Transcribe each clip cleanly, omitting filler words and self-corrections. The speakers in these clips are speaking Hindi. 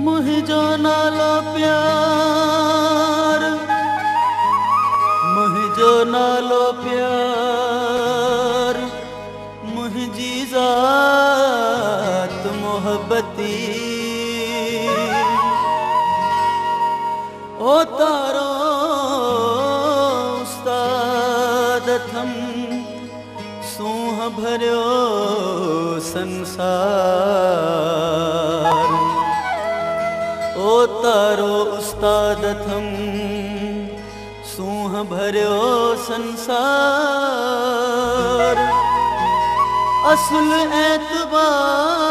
मुझो नालो प्यार, मुझो नालो प्यार, मुझी ज़ात मोहब्बती। ओ तारो उस्ताद थम सूह भरियो संसार। ओ तारो उस्ताद थम सूह भरियो संसार। असुल एतबार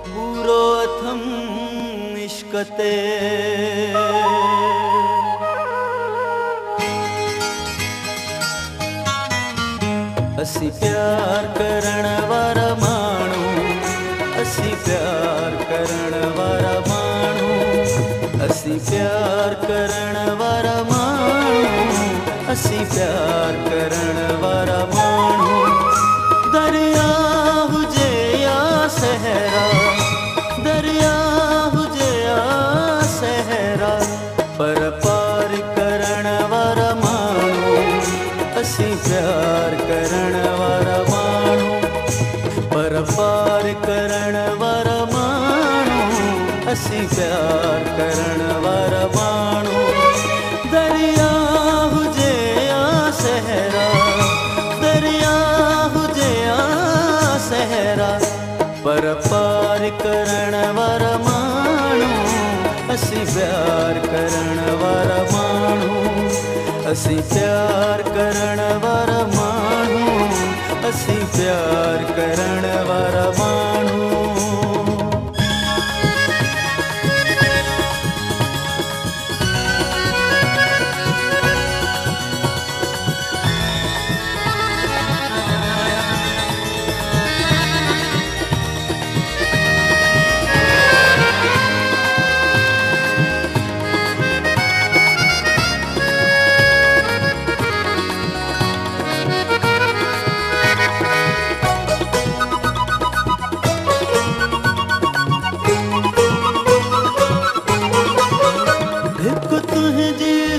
पूरो अथम इश्क ते। असी प्यार करण वारा माण्हू, असी प्यार करण वारा माण्हू, असी प्यार करण वारा माण्हू, असी प्यार करण वारा माण्हू। दरिया हुजे या सहरा, दरिया हुजे या सहरा, पर पार करण वारा माण्हू, असी प्यार करण वारा माण्हू, पर पार करण वारा माण्हू, असी प्यार करण वारा माण्हू। दरिया हुजे या सहरा, दरिया हुजे या सहरा, पर पार करण वारा माण्हू, असी प्यार करण वारा माण्हू, असी प्यार करण वारा माण्हू, असी प्यार करण वारा माण्हू।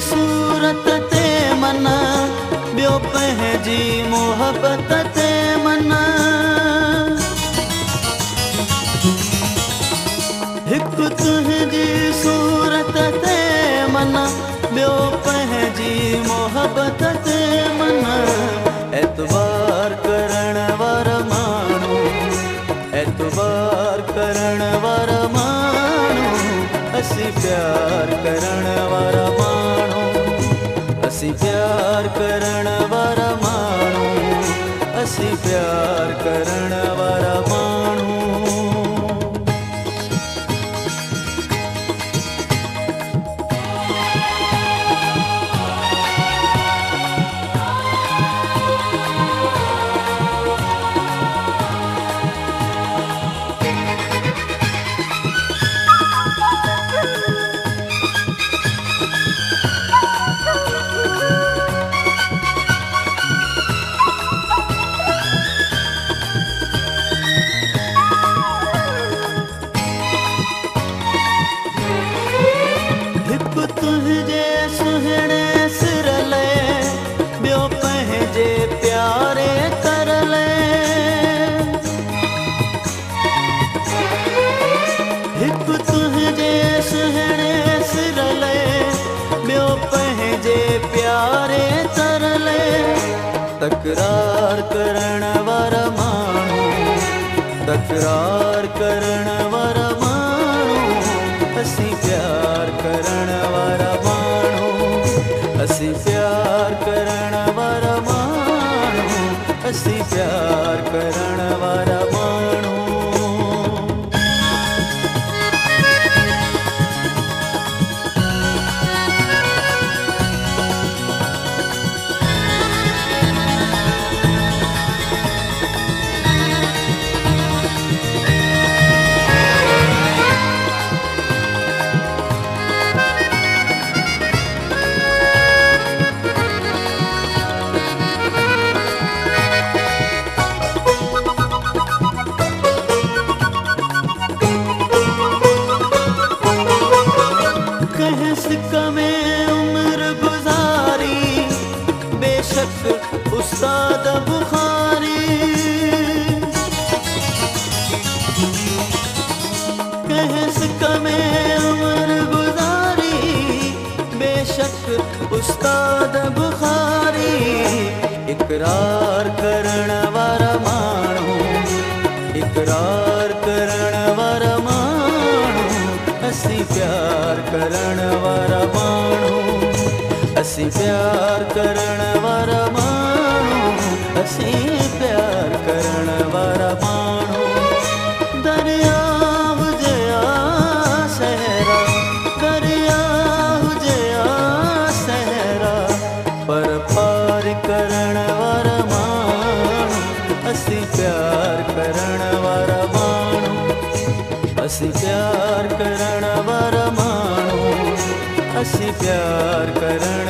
सूरत ते मना, ॿियो पंहिंजी मोहब्बत ते मना। हिकु तुंहिंजी सूरत ते मना, ॿियो पंहिंजी मोहब्बत ते मना। एतबार करण वारा माण्हू, एतबार करण वारा माण्हू, असी प्यार करण वारा माण्हू, असी प्यार करण वारा माण्हू, असी प्यार करण वारा माण्हू। तुझे सुहिणे सिर ले, ॿियो पंहिंजे प्यारे कर ले। हिकु तुझे सुहिणे सिर ले, ॿियो पंहिंजे प्यारे कर ले। तकरार करण वारा माण्हू, तकरार करण वारा माण्हू, असी प्यार करण वारा माण्हू, असी प्यार करण वारा माण्हू, असी प्यार करण वारा माण्हू। इकरार करण वारा माण्हू असीं प्यार करण वारा माण्हू असीं प्यार करण वारा माण्हू असीं प्यार करण वारा माण्हू दरिया हुजे या सहरा दरिया हुजे या सहरा पर पार करण वारा माण्हू असीं प्यार करण वारा माण्हू असीं प्यार करण वारा माण्हू असीं प्यार करण